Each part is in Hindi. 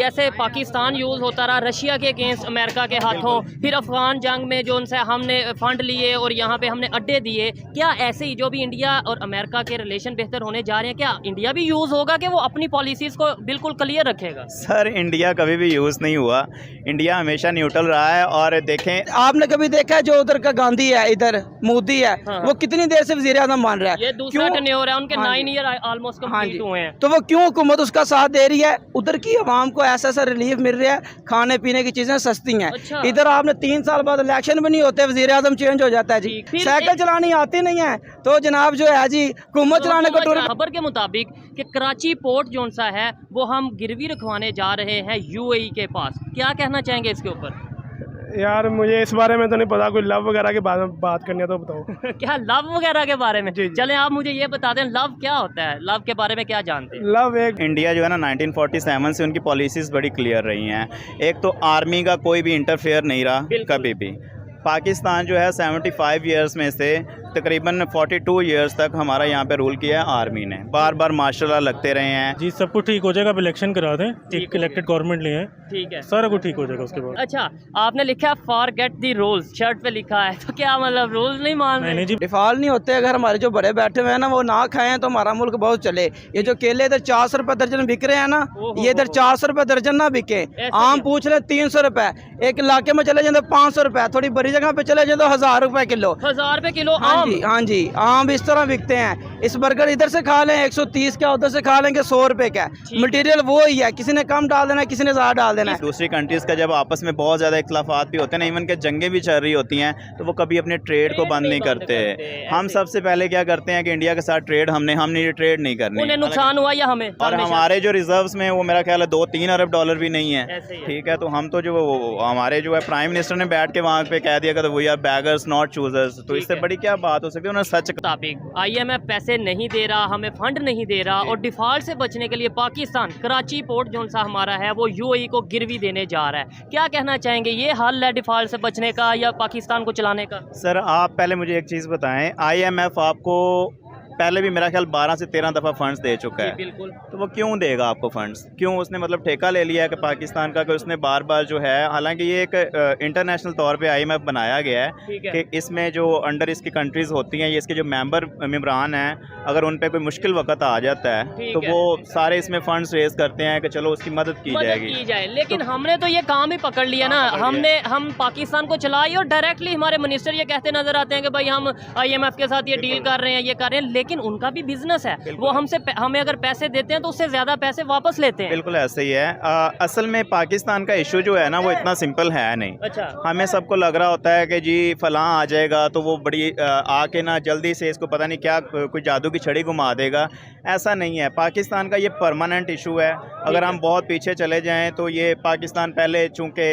जैसे पाकिस्तान यूज़ होता रहा रशिया के अगेंस्ट अमेरिका के हाथों, फिर अफगान जंग में जो उनसे हमने फंड लिए और यहाँ पे हमने अड्डे दिए, क्या ऐसे ही जो भी इंडिया और अमेरिका के रिलेशन बेहतर होने जा रहे हैं, क्या इंडिया भी यूज़ होगा कि वो अपनी पॉलिसीज़ को बिल्कुल क्लियर रखेगा? सर इंडिया कभी भी यूज़ नहीं हुआ, इंडिया हमेशा न्यूट्रल रहा है। और देखें, आपने कभी देखा है जो उधर का गांधी है, इधर मोदी है, हाँ। वो कितनी देर से वजीर आज़म मान रहा है? ये दूसरा टेन्योर है उनके, हाँ 9 ईयर ऑलमोस्ट हाँ कंप्लीट जी। हुए हैं। तो वो क्यों हुकूमत उसका साथ दे रही है? उधर की आवाम को ऐसा ऐसा रिलीफ मिल रहा है, खाने पीने की चीजें सस्ती हैं। अच्छा। इधर आपने 3 साल बाद इलेक्शन भी नहीं होते, वजीर आज़म चेंज हो जाता है जी। फिर साइकिल चलानी आती नहीं है तो जनाब जो है जी हुकूमत चलाने को टूर। खबर के मुताबिक कि कराची पोर्ट जो सा है वो हम गिरवी रखवाने जा रहे हैं यूएई के पास, क्या कहना चाहेंगे इसके ऊपर? यार मुझे इस बारे में तो नहीं पता, कोई लव वगैरह के बारे में बात करनी है तो बताओ। क्या लव वगैरह के बारे में? जी, जी। चलें आप मुझे ये बता दें, लव क्या होता है, लव के बारे में क्या जानते हैं? लव एक इंडिया जो है ना 1947 से उनकी पॉलिसीज़ बड़ी क्लियर रही हैं। एक तो आर्मी का कोई भी इंटरफेयर नहीं रहा कभी भी। पाकिस्तान जो है 75 ईयर्स में से तकरीबन 42 ईयर्स तक हमारा यहाँ पे रूल किया है आर्मी ने। बार बार मार्शल लॉ लगते रहे हैं। जी सब कुछ ठीक हो जाएगा, अब इलेक्शन करा दें, एक इलेक्टेड गवर्नमेंट लिए हैं, ठीक है। सारा कुछ ठीक हो जाएगा उसके बाद। अच्छा, आपने लिखा फॉरगेट दी रूल्स, शर्ट पे लिखा है, तो क्या मतलब रूल्स नहीं मान रहे? नहीं जी, डिफॉल्ट नहीं होते, अगर हमारे जो बड़े बैठे हुए हैं ना वो ना खाएं तो हमारा मुल्क बहुत चले। ये जो केले इधर 400 रुपए दर्जन बिक रहे हैं ना, ये इधर 400 रुपए दर्जन ना बिके। आम पूछ रहे 300 रुपए, एक इलाके में चले जाते 500 रुपए, थोड़ी बड़ी जगह पे चले जाए तो 1000 रुपए किलो। 1000 रुपए किलो हाँ आम? जी, हाँ जी, आम भी इस तरह बिकते हैं। इस बर्गर इधर से खा लें 130 का, उधर से खा लेंगे 100 रुपए का। मटेरियल वो ही है, किसी ने कम डाल देना है, किसी ने ज़्यादा डाल देना है। दूसरी कंट्रीज़ का जब आपस में बहुत ज़्यादा इख्तलाफात भी होते हैं ना, इवन के जंगें भी चल रही होती हैं, तो वो कभी अपने ट्रेड को बंद नहीं करते। हम सबसे पहले क्या करते हैं कि इंडिया के साथ ट्रेड हमने ये ट्रेड नहीं करनी। उन्हें नुकसान हुआ या हमें? और हमारे जो रिजर्व्स में वो मेरा ख्याल है 2-3 अरब डॉलर भी नहीं है। ऐसे ही है। ठीक है, तो हम तो जो हमारे जो है प्राइम मिनिस्टर ने बैठ के वहाँ पे कह दिया कि we are beggars not choosers, तो इससे बड़ी क्या बात हो सकती है? उन्होंने सच मुताबिक IMF पैसे नहीं दे रहा, हमें फंड नहीं दे रहा, और डिफॉल्ट से बचने के लिए पाकिस्तान कराची पोर्ट जो सा हमारा है वो UAE को गिरवी देने जा रहा है। क्या कहना चाहेंगे, ये हल है डिफॉल्ट से बचने का या पाकिस्तान को चलाने का? सर आप पहले मुझे एक चीज़ बताएं, IMF आपको पहले भी मेरा ख्याल 12 से 13 दफ़ा फंड्स दे चुका है। बिल्कुल। तो वो क्यों देगा आपको फंड्स? क्यों उसने मतलब ठेका ले लिया है कि पाकिस्तान का, कि उसने बार बार जो है, हालांकि ये एक इंटरनेशनल तौर पे IMF बनाया गया है कि इसमें जो अंडर इसकी कंट्रीज़ होती हैं, ये इसके जो मेम्बरान हैं, अगर उन पे कोई मुश्किल वक्त आ जाता है तो वो सारे इसमें फंड्स रेज करते हैं कि चलो उसकी मदद की जाएगी। लेकिन हमने तो ये काम ही पकड़ लिया ना, हम पाकिस्तान को चलाई और डायरेक्टली हमारे मिनिस्टर ये कहते नजर आते हैं कि भाई हम IMF के साथ ये डील कर रहे हैं, ये कर रहे हैं, लेकिन उनका भी बिजनेस है, वो हमें अगर पैसे देते हैं तो उससे ज्यादा पैसे वापस लेते हैं। बिल्कुल ऐसे ही है। असल में पाकिस्तान का इशू जो है ना वो इतना सिंपल है नहीं। अच्छा। हमें सबको लग रहा होता है कि जी फलां आ जाएगा तो वो बड़ी आके ना जल्दी से इसको पता नहीं क्या कोई जादू की छड़ी घुमा देगा। ऐसा नहीं है, पाकिस्तान का ये परमानेंट इशू है। अगर हम बहुत पीछे चले जाएं तो ये पाकिस्तान पहले चूँकि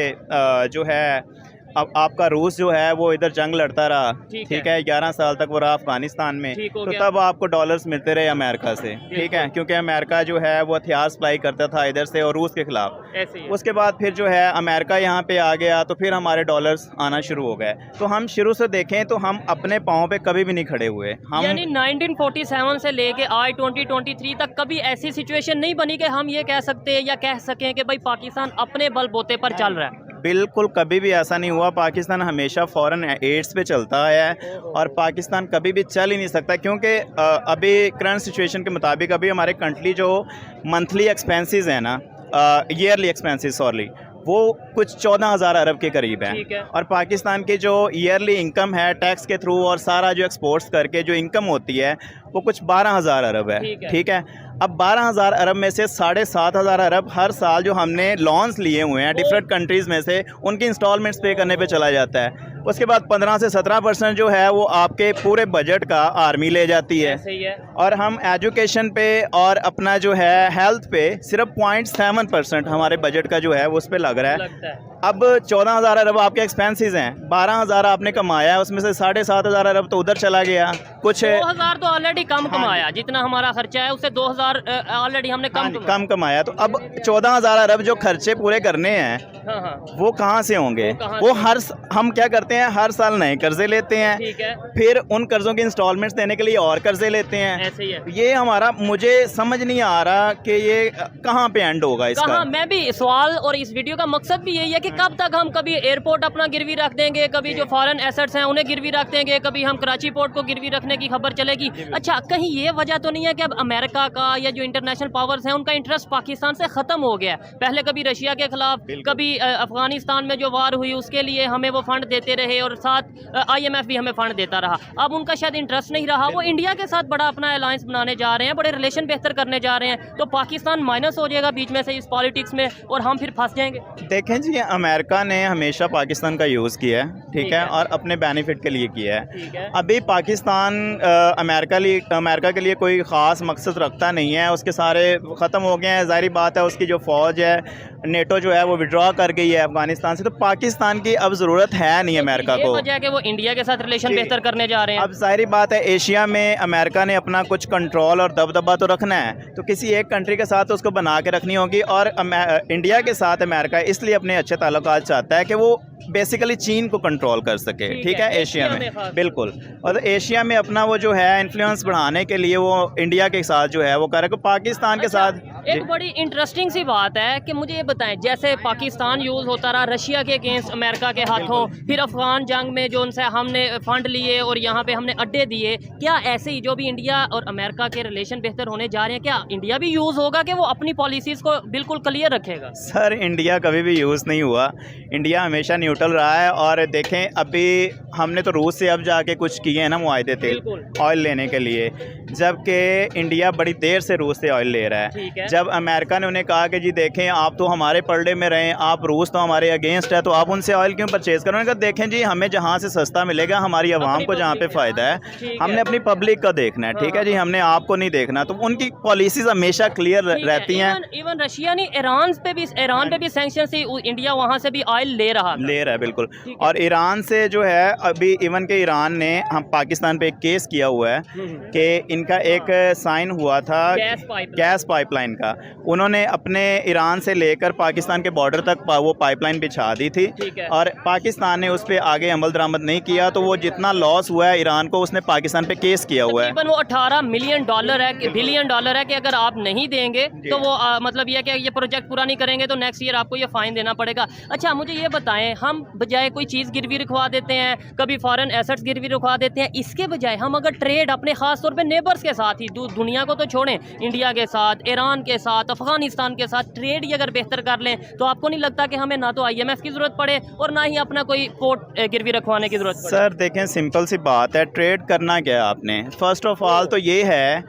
जो है, अब आपका रूस जो है वो इधर जंग लड़ता रहा, ठीक है, 11 साल तक वो रहा अफगानिस्तान में, तो तब आपको डॉलर्स मिलते रहे अमेरिका से, ठीक है, क्योंकि अमेरिका जो है वो हथियार सप्लाई करता था इधर से और रूस के खिलाफ। उसके बाद फिर जो है अमेरिका यहाँ पे आ गया तो फिर हमारे डॉलर्स आना शुरू हो गए। तो हम शुरू से देखें तो हम अपने पाँव पे कभी भी नहीं खड़े हुए। हम यानी 1947 से लेके आज 2023 तक कभी ऐसी सिचुएशन नहीं बनी कि हम ये कह सकते हैं या कह सकें कि भाई पाकिस्तान अपने बलबूते पर चल रहा है। बिल्कुल कभी भी ऐसा नहीं हुआ। पाकिस्तान हमेशा फॉरेन एड्स पे चलता है और पाकिस्तान कभी भी चल ही नहीं सकता, क्योंकि अभी करंट सिचुएशन के मुताबिक अभी हमारे कंट्री जो मंथली एक्सपेंसेस हैं ना, ईयरली एक्सपेंसेस सॉरी, वो कुछ 14,000 अरब के करीब हैं। और पाकिस्तान की जो ईयरली इनकम है टैक्स के थ्रू और सारा जो एक्सपोर्ट्स करके जो इनकम होती है वो कुछ 12,000 अरब है, ठीक है। अब 12,000 अरब में से 7,500 अरब हर साल जो हमने लोन्स लिए हुए हैं डिफरेंट कंट्रीज़ में से उनकी इंस्टॉलमेंट्स पे करने पे चला जाता है। उसके बाद 15 से 17% जो है वो आपके पूरे बजट का आर्मी ले जाती है। सही है। और हम एजुकेशन पे और अपना जो है हेल्थ पे सिर्फ 0.7% हमारे बजट का जो है वो उस पर लग रहा है। अब 14,000 अरब आपके एक्सपेंसेस हैं, 12,000 आपने कमाया है, उसमें से 7,500 अरब तो उधर चला गया। कुछ 2,000 तो ऑलरेडी कम कमाया, जितना हमारा खर्चा है उससे 2,000 ऑलरेडी हमने कम कमाया। तो अब 14,000 अरब जो खर्चे पूरे करने हैं हाँ हाँ, वो कहाँ से होंगे? कहाँ वो से? हम क्या करते हैं, हर साल नए कर्जे लेते हैं, ठीक है, फिर उन कर्जों की इंस्टॉलमेंट्स देने के लिए और कर्जे लेते हैं। ऐसे ही है। ये हमारा, मुझे समझ नहीं आ रहा कि ये कहाँ पे एंड होगा इसका। कहाँ, मैं भी सवाल और इस वीडियो का मकसद भी यही है कि कब तक हम कभी एयरपोर्ट अपना गिरवी रख देंगे, कभी जो फॉरेन एसेट्स हैं उन्हें गिरवी रख देंगे, कभी हम कराची पोर्ट को गिरवी रखने की खबर चलेगी। अच्छा, कहीं ये वजह तो नहीं है कि अब अमेरिका का या जो इंटरनेशनल पावर्स हैं उनका इंटरेस्ट पाकिस्तान से ख़त्म हो गया है? पहले कभी रशिया के खिलाफ, कभी अफगानिस्तान में जो वार हुई उसके लिए हमें वो फंड देते रहे और साथ IMF भी हमें फंड देता रहा। अब उनका शायद इंटरेस्ट नहीं रहा, वो इंडिया के साथ बड़ा अपना अलायंस बनाने जा रहे हैं, बड़े रिलेशन बेहतर करने जा रहे हैं, तो पाकिस्तान माइनस हो जाएगा बीच में से इस पॉलिटिक्स में और हम फिर फंस जाएंगे। देखें जी, अमेरिका ने हमेशा पाकिस्तान का यूज़ किया है, ठीक है, और अपने बेनिफिट के लिए किया है। ठीक है, अभी पाकिस्तान अमेरिका के लिए कोई ख़ास मकसद रखता नहीं है, उसके सारे ख़त्म हो गए हैं। ज़ाहिर बात है, उसकी जो फ़ौज है, नेटो जो है वो विड्रॉ कर गई है अफगानिस्तान से, तो पाकिस्तान की अब ज़रूरत है नहीं अमेरिका को। वजह है कि वो इंडिया के साथ रिलेशन बेहतर करने जा रहे हैं। अब ज़ाहिर बात है, एशिया में अमेरिका ने अपना कुछ कंट्रोल और दबदबा तो रखना है, तो किसी एक कंट्री के साथ तो उसको बना के रखनी होगी। और इंडिया के साथ अमेरिका इसलिए अपने अच्छे ताल्लुकात चाहता है कि वो बेसिकली चीन को कंट्रोल कर सके, ठीक है, एशिया में बिल्कुल। और एशिया में अपना वो जो है इन्फ्लुएंस बढ़ाने के लिए वो इंडिया के साथ जो है वो करे, पाकिस्तान के साथ। एक बड़ी इंटरेस्टिंग सी बात है कि मुझे ये बताएं, जैसे पाकिस्तान यूज़ होता रहा रशिया के अगेंस्ट अमेरिका के हाथों, फिर अफगान जंग में जो उनसे हमने फंड लिए और यहाँ पे हमने अड्डे दिए, क्या ऐसे ही जो भी इंडिया और अमेरिका के रिलेशन बेहतर होने जा रहे हैं, क्या इंडिया भी यूज़ होगा कि वो अपनी पॉलिसीज़ को बिल्कुल क्लियर रखेगा? सर, इंडिया कभी भी यूज़ नहीं हुआ, इंडिया हमेशा न्यूट्रल रहा है। और देखें, अभी हमने तो रूस से अब जाके कुछ किए हैं ना मुआहदे तेल ऑयल लेने के लिए, जबकि इंडिया बड़ी देर से रूस से ऑयल ले रहा है। जब अमेरिका ने उन्हें कहा कि जी देखें, आप तो हमारे पर्दे में रहें, आप रूस तो हमारे अगेंस्ट है, तो आप उनसे ऑयल क्यों परचेज़ करो? उन्होंने कहा देखें जी, हमें जहाँ से सस्ता मिलेगा, हमारी आवाम को जहाँ पे फ़ायदा है, हमने अपनी पब्लिक का देखना है, ठीक है जी, हमने आपको नहीं देखना। तो उनकी पॉलिसीज़ हमेशा क्लियर रहती हैं। इवन रशिया ने ईरान पे भी सैंक्शन से इंडिया वहाँ से भी ऑयल ले रहा है, बिल्कुल। और ईरान से जो है, अभी इवन के ईरान ने हम पाकिस्तान पे एक केस किया हुआ है कि इनका एक साइन हुआ था गैस पाइपलाइन का, उन्होंने अपने ईरान से लेकर पाकिस्तान के बॉर्डर तक वो पाइपलाइन बिछा दी थी, और पाकिस्तान ने उस पर आगे अमल दरामद नहीं किया, तो वो जितना लॉस हुआ है ईरान को, उसने पाकिस्तान पे केस किया हुआ है। वो $18 मिलियन है, बिलियन डॉलर है कि अगर आप नहीं देंगे तो वो मतलब ये कि ये प्रोजेक्ट पूरा नहीं करेंगे तो नेक्स्ट ईयर आपको ये फाइन देना पड़ेगा। अच्छा, मुझे ये बताएं, हम बजाय कोई चीज़ गिरवी रखवा देते हैं, कभी फॉरेन एसेट्स गिरवी रखवा देते हैं, इसके बजाय हम अगर ट्रेड अपने खास तौर पे नेबर्स के साथ ही, दुनिया को तो छोड़ें, इंडिया के साथ, ईरान के साथ, अफगानिस्तान के साथ ट्रेड ही अगर बेहतर कर लें, तो आपको नहीं लगता कि हमें ना तो IMF की ज़रूरत पड़े और ना ही अपना कोई पोर्ट गिरवी रखवाने की ज़रूरत पड़े? सर देखें, सिंपल सी बात है, ट्रेड करना क्या है आपने, फर्स्ट ऑफ ऑल तो ये है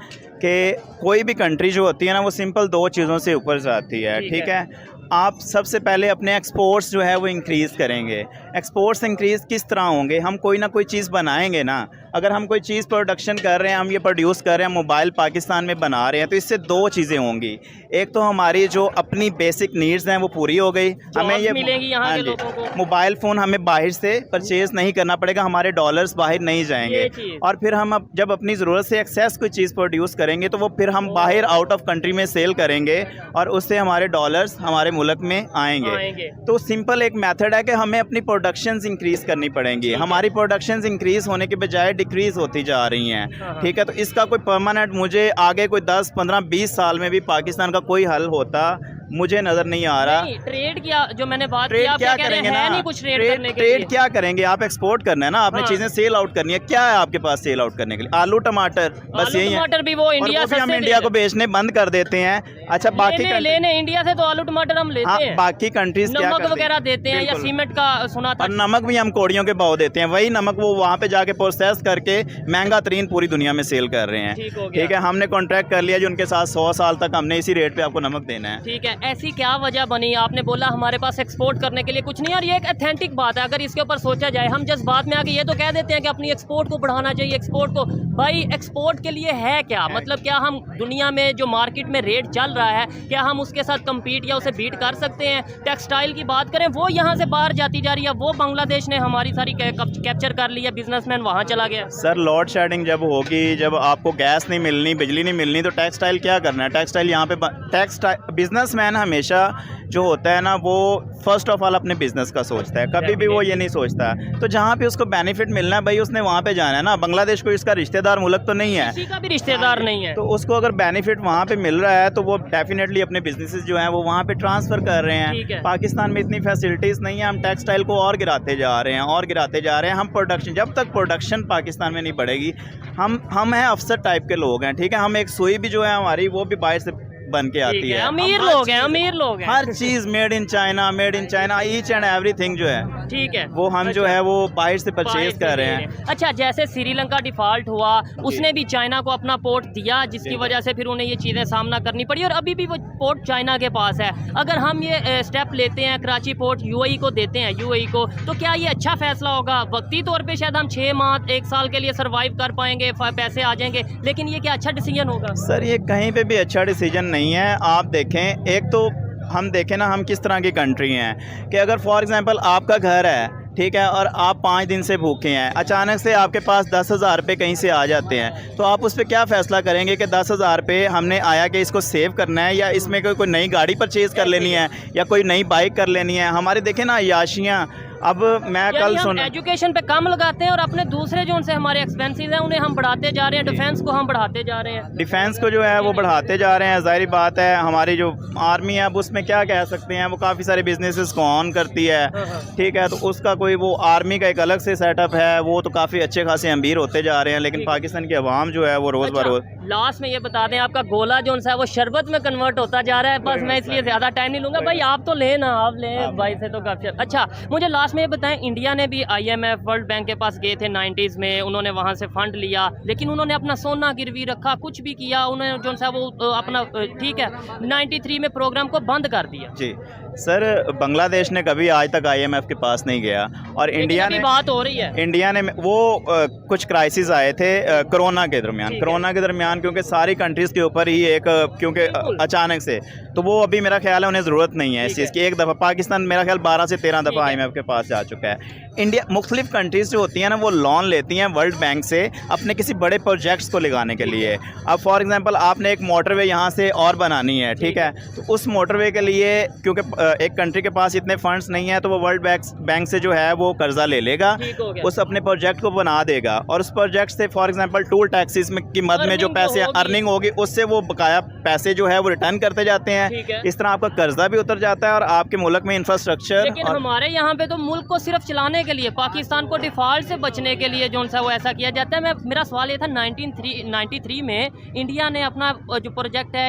कि कोई भी कंट्री जो होती है ना, वो सिंपल दो चीज़ों से ऊपर जाती है, ठीक है। आप सबसे पहले अपने एक्सपोर्ट्स जो है वो इंक्रीज़ करेंगे। एक्सपोर्ट्स इंक्रीज़ किस तरह होंगे? हम कोई ना कोई चीज़ बनाएंगे ना। अगर हम कोई चीज़ प्रोडक्शन कर रहे हैं, हम ये प्रोड्यूस कर रहे हैं, मोबाइल पाकिस्तान में बना रहे हैं, तो इससे दो चीज़ें होंगी। एक तो हमारी जो अपनी बेसिक नीड्स हैं वो पूरी हो गई, हमें ये मिलेंगी यहाँ के लोगों को। मोबाइल फ़ोन हमें बाहर से परचेज़ नहीं करना पड़ेगा, हमारे डॉलर्स बाहर नहीं जाएंगे। और फिर हम जब अपनी ज़रूरत से एक्सेस कोई चीज़ प्रोड्यूस करेंगे, तो वो फिर हम बाहर आउट ऑफ कंट्री में सेल करेंगे और उससे हमारे डॉलर्स हमारे मुल्क में आएंगे। तो सिंपल एक मेथड है कि हमें अपनी प्रोडक्शंस इंक्रीज़ करनी पड़ेंगी। हमारी प्रोडक्शंस इंक्रीज़ होने के बजाय डिक्रीज़ होती जा रही हैं, ठीक है। तो इसका कोई परमानेंट, मुझे आगे कोई 10, 15, 20 साल में भी पाकिस्तान का कोई हल होता मुझे नज़र नहीं आ रहा। ट्रेड किया जो मैंने बात ट्रेड क्या करेंगे ना, नहीं कुछ ट्रेड क्या करेंगे? आप एक्सपोर्ट करना है ना, आपने चीज़ें सेल आउट करनी है। क्या है आपके पास सेल आउट करने के लिए? आलू टमाटर, बस यही है। टमाटर भी वो इंडिया से हम इंडिया को बेचने बंद कर देते हैं। अच्छा, बाकी लेने इंडिया से तो आलू टमाटर हम लेते हैं, बाकी कंट्रीज नमक वगैरह देते हैं या सीमेंट का सुना था, और नमक भी हम कोड़ियों के भाव देते हैं। वही नमक वो वहाँ पे जाके प्रोसेस करके महंगा तरीन पूरी दुनिया में सेल कर रहे हैं, ठीक है। हमने कॉन्ट्रैक्ट कर लिया जो उनके साथ 100 साल तक हमने इसी रेट पे आपको नमक देना है, ठीक है। ऐसी क्या वजह बनी? आपने बोला हमारे पास एक्सपोर्ट करने के लिए कुछ नहीं, और ये एक ऑथेंटिक बात है। अगर इसके ऊपर सोचा जाए, हम जज्बात में आके ये तो कह देते हैं कि अपनी एक्सपोर्ट को बढ़ाना चाहिए, एक्सपोर्ट को। भाई एक्सपोर्ट के लिए है क्या? मतलब क्या हम दुनिया में जो मार्केट में रेट चल रहा है, क्या हम उसके साथ कम्पीट या उसे बीट कर सकते हैं? टेक्सटाइल की बात करें, वो यहाँ से बाहर जाती जा रही है, वो बांग्लादेश ने हमारी सारी कैप्चर कर लिया, बिजनेसमैन वहाँ चला गया। सर, लोड शेडिंग जब होगी, जब आपको गैस नहीं मिलनी, बिजली नहीं मिलनी, तो टेक्सटाइल क्या करना है? टेक्सटाइल यहाँ पे बिजनेसमैन हमेशा जो होता है ना वो फर्स्ट ऑफ ऑल अपने बिजनेस का सोचता है, कभी भी वो ये नहीं सोचता। तो जहाँ पे उसको बेनिफिट मिलना है भाई उसने वहाँ पे जाना है ना। बांग्लादेश कोई इसका रिश्तेदार मुल्क तो नहीं है, किसी का भी रिश्तेदार नहीं है। तो उसको अगर बेनिफिट वहाँ पे मिल रहा है तो वो डेफिनेटली अपने बिजनेसेस जो हैं वो वहाँ पे ट्रांसफ़र कर रहे ठीक है। हैं। पाकिस्तान में इतनी फैसिलिटीज़ नहीं है, हम टेक्सटाइल को और गिराते जा रहे हैं और गिराते जा रहे हैं। हम प्रोडक्शन, जब तक प्रोडक्शन पाकिस्तान में नहीं बढ़ेगी, हम हैं अफसर टाइप के लोग हैं, ठीक है। हम एक सुई भी जो है हमारी वो भी बाहर से बन के आती है। अमीर लोग हैं, अमीर लोग हैं। हर चीज़ made in China, each and everything जो है ठीक है, वो हम जो है वो बाहर से परचेज कर रहे हैं। अच्छा, जैसे श्रीलंका डिफॉल्ट हुआ, उसने भी चाइना को अपना पोर्ट दिया, जिसकी वजह से फिर उन्हें ये चीज़ें सामना करनी पड़ी और अभी भी वो पोर्ट चाइना के पास है। अगर हम ये स्टेप लेते हैं, कराची पोर्ट यूएई को देते हैं, यूएई को, तो क्या ये अच्छा फैसला होगा? वक्ती तौर पे शायद हम 6 माह 1 साल के लिए सर्वाइव कर पाएंगे, पैसे आ जाएंगे, लेकिन ये क्या अच्छा डिसीजन होगा? सर ये कहीं पे भी अच्छा डिसीजन नहीं है। आप देखें, एक तो हम देखें ना हम किस तरह की कंट्री हैं कि अगर फॉर एग्जांपल आपका घर है, ठीक है, और आप 5 दिन से भूखे हैं, अचानक से आपके पास 10,000 रुपये कहीं से आ जाते हैं, तो आप उस पर क्या फ़ैसला करेंगे कि 10,000 रुपये हमने आया कि इसको सेव करना है या इसमें कोई नई गाड़ी परचेज़ कर लेनी है या कोई नई बाइक कर लेनी है? हमारे देखें ना याशियाँ, अब मैं कल सुन, एजुकेशन पे कम लगाते हैं और अपने दूसरे जो उनसे हमारे एक्सपेंसेस हैं उन्हें हम बढ़ाते जा रहे हैं, डिफेंस को हम बढ़ाते जा रहे हैं। डिफेंस को जो है वो बढ़ाते जा रहे हैं। ज़ाहिर बात है हमारी जो आर्मी है अब उसमें क्या कह सकते हैं, वो काफ़ी सारे बिजनेसेस को ऑन करती है, ठीक है, तो उसका कोई वो आर्मी का एक अलग से सेटअप है, वो तो काफ़ी अच्छे खासे अमीर होते जा रहे हैं, लेकिन पाकिस्तान की आवाम जो है वो रोज़ बरोज़। लास्ट में ये बता दें, आपका गोला जो है वो शरबत में कन्वर्ट होता जा रहा है। बस मैं इसलिए ज़्यादा टाइम नहीं लूँगा। भाई आप तो लेना, आप लें भाई से तो काफ़ी अच्छा। मुझे लास्ट में ये बताएं, इंडिया ने भी IMF वर्ल्ड बैंक के पास गए थे 90s में, उन्होंने वहाँ से फंड लिया, लेकिन उन्होंने अपना सोना गिरवी रखा, कुछ भी किया, उन्होंने जो है वो अपना ठीक है 93 में प्रोग्राम को बंद कर दिया। जी सर, बांग्लादेश ने कभी आज तक IMF के पास नहीं गया और इंडिया ने, बात हो रही है, इंडिया ने वो कुछ क्राइसिस आए थे कोरोना के दरमियान, क्योंकि सारी कंट्रीज़ के ऊपर ही एक क्योंकि अचानक से, तो वो अभी मेरा ख्याल है उन्हें ज़रूरत नहीं है इस चीज़ की। एक दफ़ा पाकिस्तान मेरा ख्याल 12 से 13 दफ़ा IMF के पास जा चुका है। इंडिया मुख्तलिफ कंट्रीज़ जो होती हैं ना वो लोन लेती हैं वर्ल्ड बैंक से अपने किसी बड़े प्रोजेक्ट्स को लगाने के लिए। अब फॉर एग्जांपल आपने एक मोटरवे यहाँ से और बनानी है, ठीक है, तो उस मोटरवे के लिए क्योंकि एक कंट्री के पास इतने फंड्स नहीं है तो वो वर्ल्ड बैंक से जो है वो कर्जा ले लेगा, उस अपने प्रोजेक्ट को बना देगा और उस प्रोजेक्ट से फॉर एग्जांपल टोल टैक्सेस में की मद में जो पैसे अर्निंग होगी उससे वो बकाया पैसे जो है वो रिटर्न करते जाते हैं। इस तरह आपका कर्जा भी उतर जाता है और आपके मुल्क में इंफ्रास्ट्रक्चर। लेकिन हमारे यहाँ पे तो मुल्क को सिर्फ चलाने के लिए, पाकिस्तान को डिफॉल्ट से बचने के लिए जो सा वो ऐसा किया जाता है। मेरा सवाल ये था 93 में इंडिया ने अपना जो प्रोजेक्ट है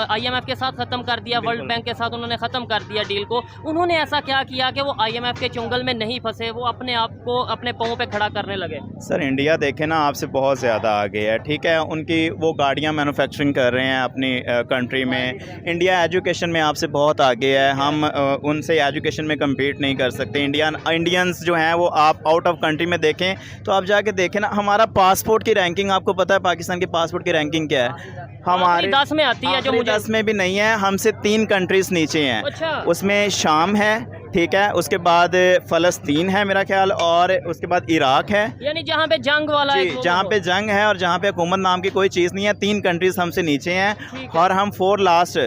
IMF के साथ ख़त्म कर दिया, वर्ल्ड बैंक के साथ उन्होंने ख़त्म कर दिया डील को। उन्होंने ऐसा क्या किया कि वो IMF के चुंगल में नहीं फंसे, वो अपने आप को अपने पाँव पे खड़ा करने लगे? सर इंडिया देखे ना आपसे बहुत ज़्यादा आगे है, ठीक है, उनकी वो गाड़ियाँ मैन्युफैक्चरिंग कर रहे हैं अपनी कंट्री में। इंडिया एजुकेशन में आपसे बहुत आगे है, हम उनसे एजुकेशन में कम्पीट नहीं कर सकते। इंडियंस जो हैं वो आप आउट ऑफ कंट्री में देखें तो आप जाके देखें ना, हमारा पासपोर्ट की रैंकिंग आपको पता है पाकिस्तान के पासपोर्ट की रैंकिंग क्या है? हमारे 10 में आती है, जो मुझे 10 में भी नहीं है, हमसे 3 कंट्रीज़ नीचे हैं। अच्छा। उसमें शाम है, ठीक है, उसके बाद फ़लस्तीन है मेरा ख्याल, और उसके बाद इराक है, यानी जहाँ पे जंग वाला है, जहाँ पे जंग है और जहाँ पे हुकूमत नाम की कोई चीज़ नहीं है। 3 कंट्रीज़ हमसे नीचे हैं और हम 4 लास्ट,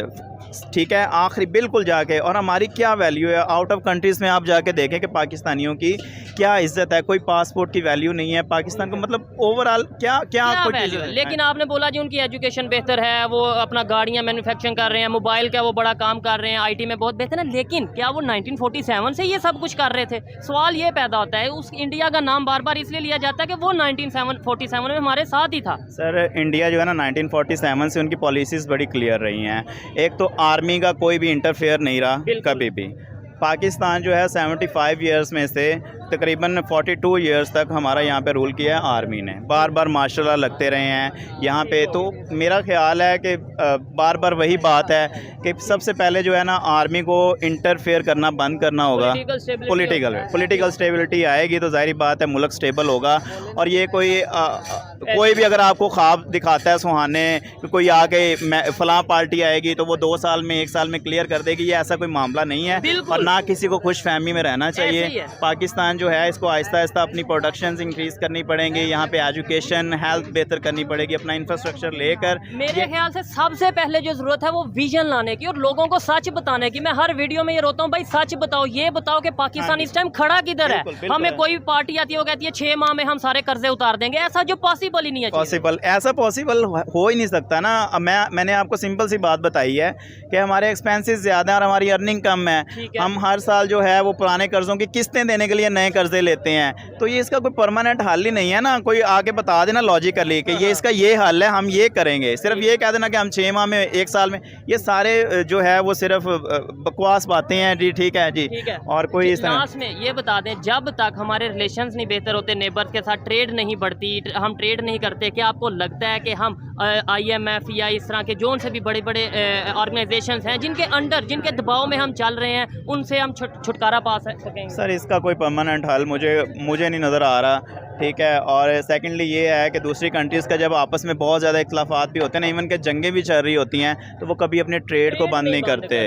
ठीक है, आखिरी बिल्कुल जाके। और हमारी क्या वैल्यू है आउट ऑफ कंट्रीज़ में? आप जाके देखें कि पाकिस्तानियों की क्या इज्जत है। कोई पासपोर्ट की वैल्यू नहीं है पाकिस्तान को, मतलब ओवरऑल क्या वैल्यू है। लेकिन आपने बोला जी उनकी एजुकेशन बेहतर है, वो अपना गाड़ियाँ मैन्युफैक्चरिंग कर रहे हैं, मोबाइल का वो बड़ा काम कर रहे हैं, IT में बहुत बेहतर है, लेकिन क्या वो 1947 से ये सब कुछ कर रहे थे? सवाल ये पैदा होता है, उस इंडिया का नाम बार बार इसलिए लिया जाता है कि वो 1947 में हमारे साथ ही था। सर इंडिया जो है ना 1947 से उनकी पॉलिसीज़ बड़ी क्लियर रही हैं। एक तो आर्मी का कोई भी इंटरफेयर नहीं रहा कभी भी। पाकिस्तान जो है 75 ईयर्स में से तकरीबन 42 ईयर्स तक हमारा यहाँ पे रूल किया है आर्मी ने। बार बार मार्शल लॉ लगते रहे हैं यहाँ पे। तो मेरा ख्याल है कि बार बार वही बात है कि सबसे पहले जो है ना आर्मी को इंटरफेयर करना बंद करना होगा। पॉलिटिकल स्टेबिलिटी आएगी तो जाहिर बात है मुल्क स्टेबल होगा। और ये कोई भी अगर आपको ख्वाब दिखाता है सुहाने कि कोई आके फलां पार्टी आएगी तो वो 2 साल में 1 साल में क्लियर कर देगी, ये ऐसा कोई मामला नहीं है। और ना किसी को खुश फहमी में रहना चाहिए। पाकिस्तान पाकिस्तान जो है इसको आहिस्ता आहिस्ता अपनी प्रोडक्शन इंक्रीज़ करनी पड़ेंगी, यहाँ पे एजुकेशन हेल्थ बेहतर करनी पड़ेगी, अपना इंफ्रास्ट्रक्चर लेकर। मेरे ख्याल से सबसे पहले जो जरूरत है वो विजन लाने की और लोगों को सच बताने की। मैं हर वीडियो में ये रोता हूँ, भाई सच बताओ, ये बताओ कि पाकिस्तान इस टाइम खड़ा किधर है। हमें कोई भी पार्टी आती है वो कहती है 6 माह में हम सारे कर्जे उतार देंगे, ऐसा जो पॉसिबल ही नहीं है। पॉसिबल ऐसा पॉसिबल हो ही नहीं सकता ना। अब मैंने आपको सिंपल सी बात बताई है कि हमारे एक्सपेंसेस ज़्यादा है और हमारी अर्निंग कम है। हम हर साल जो है वो पुराने कर्जों की किस्तें देने के लिए नए कर्जे लेते हैं, तो ये इसका कोई परमानेंट हल ही नहीं है ना। कोई आके बता देना लॉजिकली कि ये इसका ये हल है, हम ये करेंगे, सिर्फ ये कह देना कि हम 6 माह में 1 साल में, ये सारे जो है वो सिर्फ बकवास बातें हैं जी। ठीक है जी, और कोई इस लास्ट में ये बता दें, जब तक हमारे रिलेशंस नहीं बेहतर होते, नेबर्स के साथ ट्रेड नहीं बढ़ती, हम ट्रेड नहीं करते, क्या आपको लगता है कि हम IMF या इस तरह के जो से भी बड़े बड़े ऑर्गेनाइजेशंस हैं जिनके अंडर, जिनके दबाव में हम चल रहे हैं, उनसे हम छुटकारा पा सकेंगे? सर इसका कोई परमानेंट हल मुझे नहीं नज़र आ रहा। ठीक है, और सेकेंडली ये है कि दूसरी कंट्रीज़ का जब आपस में बहुत ज़्यादा इख्लाफात भी होते हैं ना, इवन के जंगें भी चल रही होती हैं, तो वो कभी अपने ट्रेड को बंद नहीं करते।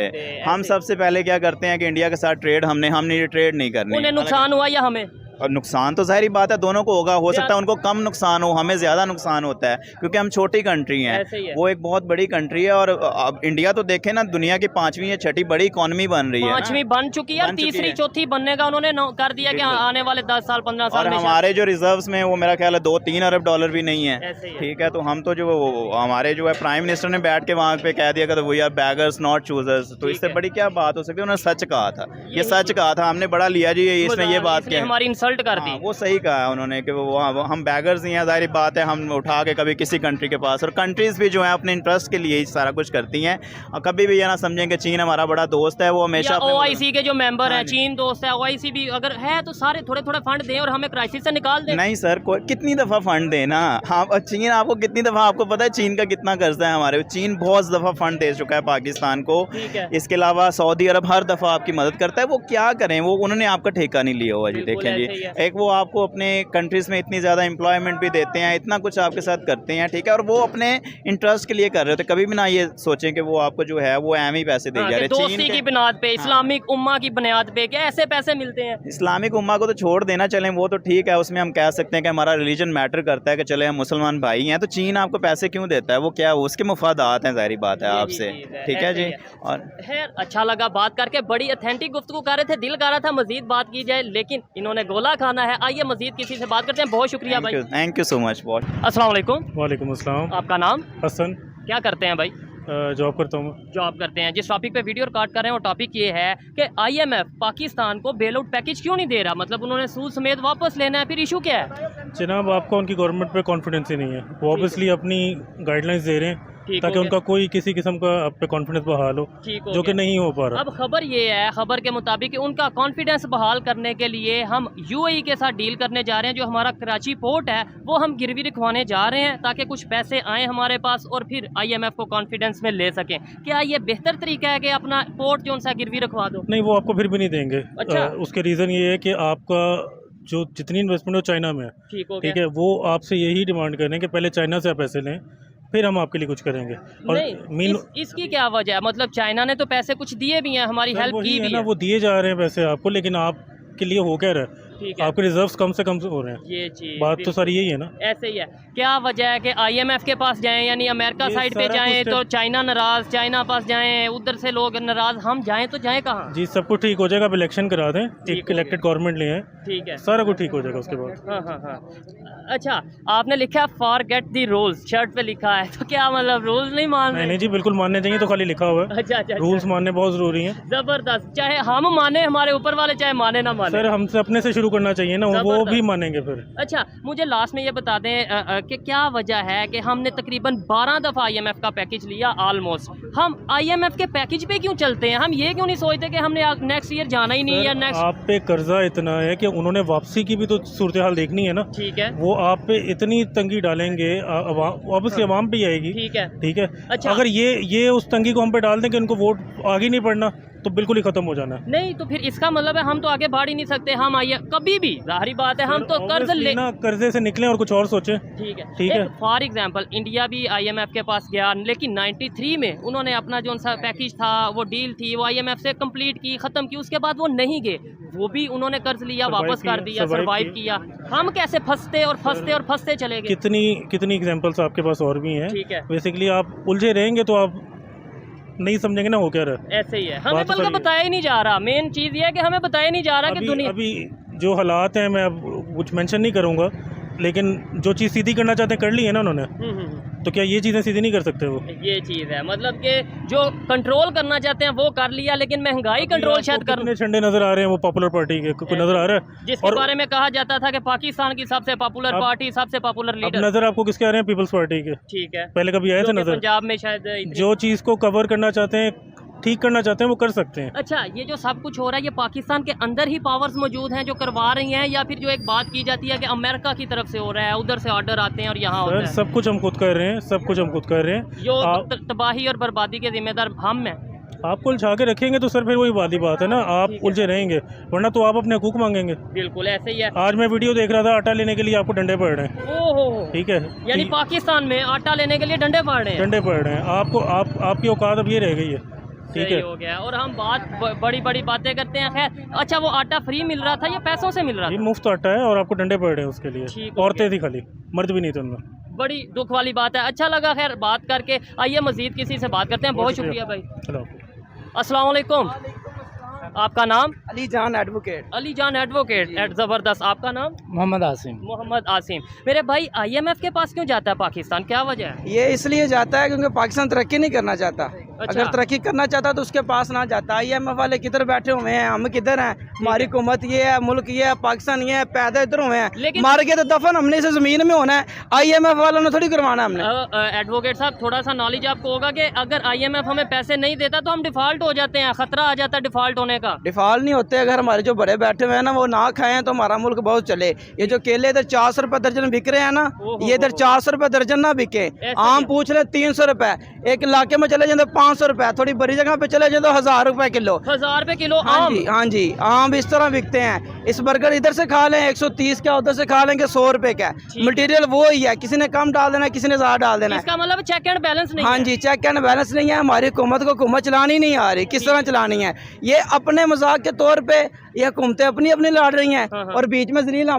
हम सबसे पहले क्या करते हैं कि इंडिया के साथ ट्रेड हमने ये ट्रेड नहीं करनी। उन्हें नुकसान हुआ या हमें? और नुकसान तो ज़ाहिर बात है दोनों को होगा, हो सकता है उनको कम नुकसान हो, हमें ज़्यादा नुकसान होता है क्योंकि हम छोटी कंट्री हैं, वो एक बहुत बड़ी कंट्री है। और अब इंडिया तो देखें ना, दुनिया की 5वीं या 6ठी बड़ी इकॉनमी बन रही है, 5वीं बन चुकी है, तीसरी चौथी बनने का उन्होंने कर दिया कि आने वाले 10 साल 15 साल और में हमारे जो रिजर्व्स में वो मेरा ख्याल है 2-3 अरब डॉलर भी नहीं है। ठीक है, तो हम तो जो हमारे जो है प्राइम मिनिस्टर ने बैठ के वहाँ पे कह दिया कि we are beggars not choosers, तो इससे बड़ी क्या बात हो सकती है। उन्होंने सच कहा था, ये सच कहा था, हमने बड़ा लिया जी इसने ये बात की, हमारी इंसल्ट कर दी। वो सही कहा है उन्होंने कि वो हम बैगर्स नहीं हैं, ज़ाहिर बात है हम उठा के कभी किसी कंट्री के पास। और कंट्रीज़ भी जो है अपने इंटरेस्ट के लिए ही सारा कुछ करती हैं, और कभी भी ये ना समझें कि चीन हमारा बड़ा दोस्त है, वो हमेशा OIC के जो मेंबर हैं, चीन दोस्त है, OIC भी अगर है तो सारे थोड़े थोड़े फंड दें और हमें क्राइसिस से निकाल दें। नहीं सर, कितनी दफ़ा फंड देना। हाँ, चीन आपको कितनी दफ़ा, आपको पता है चीन का कितना कर्जा है हमारे, चीन बहुत दफ़ा फंड दे चुका है पाकिस्तान को। इसके अलावा सऊदी अरब हर दफ़ा आपकी मदद करता है। वो क्या करें, वो उन्होंने आपका ठेका नहीं लिया हुआ जी। देखें जी, एक वो आपको अपने कंट्रीज़ में इतनी ज़्यादा एम्प्लॉयमेंट भी देते हैं, इतना कुछ आपके साथ करते हैं। ठीक है, और वो अपने इंटरेस्ट के लिए कर रहे होते, कभी भी ना ये सोचें कि वो आपको जो है वो एम ही पैसे दे जा रहे हैं। दोस्ती की बुनियाद पे, इस्लामिक उम्मा की बुनियाद पे क्या ऐसे पैसे मिलते हैं? इस्लामिक उम्मा को तो छोड़ देना, चलें वो तो ठीक है, उसमें हम कह सकते हैं कि हमारा रिलीजन मैटर करता है कि चले हम मुसलमान भाई हैं, तो चीन आपको पैसे क्यों देता है, वो क्या उसके मुफादात हैं, ज़ाहिर बात है आपसे। ठीक है जी, और खैर अच्छा लगा बात करके, बड़ी ऑथेंटिक गुफ्तगू कर रहे थे, दिल कर रहा था मजीद बात की जाए, लेकिन इन्होंने गोला खाना है। आइए मजीद किसी से बात करते हैं। बहुत शुक्रिया भाई, थैंक यू सो मच। अस्सलाम वालेकुम। वालेकुम अस्सलाम। आपका नाम? हसन। क्या करते हैं भाई? जॉब करता हूँ। जॉब करते हैं। जिस टॉपिक पे वीडियो रिकॉर्ड कर रहे हैं वो टॉपिक ये है कि IMF पाकिस्तान को बेल आउट पैकेज क्यों नहीं दे रहा, मतलब उन्होंने सूद समेत वापस लेना है, फिर इशू क्या है? जनाब आपको उनकी गवर्नमेंट पे कॉन्फिडेंस ही नहीं है, वो ऑब्वियसली अपनी गाइडलाइंस दे रहे हैं ताकि उनका कोई किसी किस्म का आप पे कॉन्फिडेंस बहाल हो, जो कि नहीं हो पा रहा। अब खबर ये है, खबर के मुताबिक उनका कॉन्फिडेंस बहाल करने के लिए हम UAE के साथ डील करने जा रहे हैं। जो हमारा कराची पोर्ट है वो हम गिरवी रखवाने जा रहे हैं ताकि कुछ पैसे आए हमारे पास और फिर IMF को कॉन्फिडेंस में ले सकें। क्या ये बेहतर तरीका है कि अपना पोर्ट जो सा गिरवी रखवा दो? नहीं, वो आपको फिर भी नहीं देंगे। अच्छा। उसके रीज़न ये है कि आपका जो जितनी इन्वेस्टमेंट हो चाइना में है, ठीक है, वो आपसे यही डिमांड कर रहे हैं कि पहले चाइना से आप पैसे लें, फिर हम आपके लिए कुछ करेंगे। और नहीं, इसकी क्या वजह है? मतलब चाइना ने तो पैसे कुछ दिए भी हैं, हमारी हेल्प की भी है। वो दिए जा रहे हैं पैसे आपको, लेकिन आपके लिए हो क्या रहा है, आपके रिजर्व्स कम से कम हो रहे हैं। ये चीज बात तो सारी यही है ना। ऐसे ही है। क्या वजह है कि IMF के पास जाएं, यानी अमेरिका साइड पे जाएं तो चाइना नाराज, चाइना पास जाएं उधर से लोग नाराज, हम जाएं तो जाएं कहाँ? जी सब कुछ ठीक हो जाएगा, अब इलेक्शन करा दें, एक इलेक्टेड गवर्नमेंट ले आए, ठीक है, सारा कुछ ठीक हो जाएगा उसके बाद। हाँ हाँ हाँ। अच्छा, आपने लिखा फॉरगेट दी रूल्स, शर्ट पे लिखा है, तो क्या मतलब रूल्स नहीं मान रहे? नहीं जी, बिल्कुल मानने चाहिए, तो खाली लिखा हुआ है। अच्छा, रूल्स मानने बहुत जरूरी है। जबरदस्त, चाहे हम माने, हमारे ऊपर वाले चाहे माने ना माने। सर हमसे अपने से शुरू करना चाहिए ना, वो भी मानेंगे फिर। अच्छा, मुझे लास्ट में ये बता दें कि क्या वजह है कि हमने तकरीबन 12 दफ़ा IMF का पैकेज लिया ऑलमोस्ट, हम IMF के पैकेज पे क्यों चलते हैं? हम ये क्यों नहीं सोचते कि हमने नेक्स्ट ईयर जाना ही नहीं है? नेक्स्ट आप पे कर्जा इतना है कि उन्होंने वापसी की भी तो सूरत हाल देखनी है ना। ठीक है, वो आप पे इतनी तंगी डालेंगे, ऑब्वियसली अवाम पे आएगी। ठीक है, ठीक है। अच्छा, अगर ये उस तंगी को हम पे डाल दें कि उनको वोट आगे नहीं पड़ना, तो बिल्कुल ही ख़त्म हो जाना है। नहीं तो फिर इसका मतलब है हम तो आगे बढ़ ही नहीं सकते, हम आइए कभी भी, जाहिर बात है हम तो कर्ज ले ना, कर्जे से निकलें और कुछ और सोचें। ठीक है, ठीक है। फॉर एग्जांपल इंडिया भी IMF के पास गया, लेकिन 93 में उन्होंने अपना जो सा पैकेज था, वो डील थी, वो IMF से कंप्लीट की, ख़त्म की, उसके बाद वो नहीं गए, वो भी उन्होंने कर्ज लिया, वापस कर दिया, सर्वाइव किया। हम कैसे फंसते और फंसते और फंसते चले गए। कितनी एग्जांपल्स आपके पास और भी हैं। ठीक है, बेसिकली आप उलझे रहेंगे तो आप नहीं समझेंगे ना हो क्या रहा है। ऐसे ही है, हमें बात तो बल्कि सही है। बताया ही नहीं जा रहा। मेन चीज़ ये है कि हमें बताया नहीं जा रहा कि दुनिया अभी जो हालात हैं, मैं अब कुछ मेंशन नहीं करूंगा, लेकिन जो चीज़ सीधी करना चाहते हैं कर ली है ना उन्होंने, तो क्या ये चीज़ें सीधी नहीं कर सकते वो? ये चीज़ है, मतलब कि जो कंट्रोल करना चाहते हैं वो कर लिया, लेकिन महंगाई कंट्रोल शायद कर। कितने झंडे नजर आ रहे हैं वो पॉपुलर पार्टी के, कोई नजर आ रहा है? जिसके बारे में कहा जाता था कि पाकिस्तान की सबसे पॉपुलर पार्टी, सबसे पॉपुलर अब लीडर। नजर आपको किसके आ रहे हैं? पीपल्स पार्टी के। ठीक है, पहले कभी आए थे नजर? पंजाब में शायद जो चीज़ को कवर करना चाहते हैं, ठीक करना चाहते हैं, वो कर सकते हैं। अच्छा, ये जो सब कुछ हो रहा है ये पाकिस्तान के अंदर ही पावर्स मौजूद हैं जो करवा रही हैं, या फिर जो एक बात की जाती है कि अमेरिका की तरफ से हो रहा है, उधर से ऑर्डर आते हैं और यहाँ होता सर है? सब कुछ हम खुद कर रहे हैं, सब कुछ हम खुद कर रहे हैं। जो तबाही और बर्बादी के जिम्मेदार हम हैं। आपको उलझा के रखेंगे तो सर फिर वही वादी बात है ना, आप उलझे रहेंगे, वरना तो आप अपने हकूक मांगेंगे। बिल्कुल ऐसे ही है। आज मैं वीडियो देख रहा था, आटा लेने के लिए आपको डंडे पड़ रहे हैं। ओहो, ठीक है, यानी पाकिस्तान में आटा लेने के लिए डंडे पड़ रहे हैं। डंडे पड़ रहे हैं आपको, आपकी औकात अब ये रह गई है। ठीक सही है, हो गया। और हम बड़ी बड़ी बातें करते हैं। खैर, अच्छा वो आटा फ्री मिल रहा था या पैसों से मिल रहा ये था? मुफ्त आटा है और आपको डंडे पड़ रहे हैं उसके लिए। ठीक हो औरतें गया। थी खाली, मर्द भी नहीं थे उनमें। बड़ी दुख वाली बात है। अच्छा लगा खैर बात करके। आइए मजीद किसी से बात करते हैं। बहुत शुक्रिया भाई। चलो, अस्सलाम वालेकुम। आपका नाम? अली जान एडवोकेट। अली जान एडवोकेट एट ज़बरदस्त। आपका नाम? मोहम्मद आसिम। मोहम्मद आसिम। मेरे भाई IMF के पास क्यों जाता है पाकिस्तान, क्या वजह है? ये इसलिए जाता है क्योंकि पाकिस्तान तरक्की नहीं करना चाहता। अच्छा। अगर तरक्की करना चाहता तो उसके पास ना जाता। IMF वाले किधर बैठे हुए हैं, हम किधर हैं? हमारी हुकूमत ये है, मुल्क ये है, पाकिस्तान ये है, पैदा इधर हुए हैं। लेकिन- मार के तो दफन हमने से जमीन में होना है। IMF वालों ने थोड़ी करवाना हमने। एडवोकेट साहब, थोड़ा सा नॉलेज आपको होगा कि अगर IMF हमें पैसे नहीं देता तो हम डिफॉल्ट हो जाते हैं, खतरा आ जाता है डिफॉल्ट होने का। डिफॉल्ट नहीं होते, अगर हमारे जो बड़े बैठे हुए हैं ना वो ना खाएं तो हमारा मुल्क बहुत चले। ये जो केले इधर 400 रुपए दर्जन बिक रहे हैं ना, ये इधर 400 रुपए दर्जन ना बिके। आम पूछ ले 300 रुपए, एक इलाके में चले जाते 500 रुपए, थोड़ी बड़ी जगह पे चले जाते 1000 रुपए किलो। 1000 रुपए किलो हाँ आम? जी, हाँ जी, आम इस तरह बिकते हैं। इस बर्गर इधर से खा लें 130 का, उधर से खा लेंगे 100 रुपए का। मटेरियल वो ही है, किसी ने कम डाल देना है, किसी ने ज्यादा डाल देना है। इसका मतलब चेक एंड बैलेंस नहीं हाँ है। जी, चेक एंड बैलेंस नहीं है। हमारी हुकूमत को हुकूमत चलानी नहीं आ रही, किस तरह चलानी है। ये अपने मजाक के तौर पे ये हुकूमतें अपनी अपनी लड़ रही हैं और बीच में जलील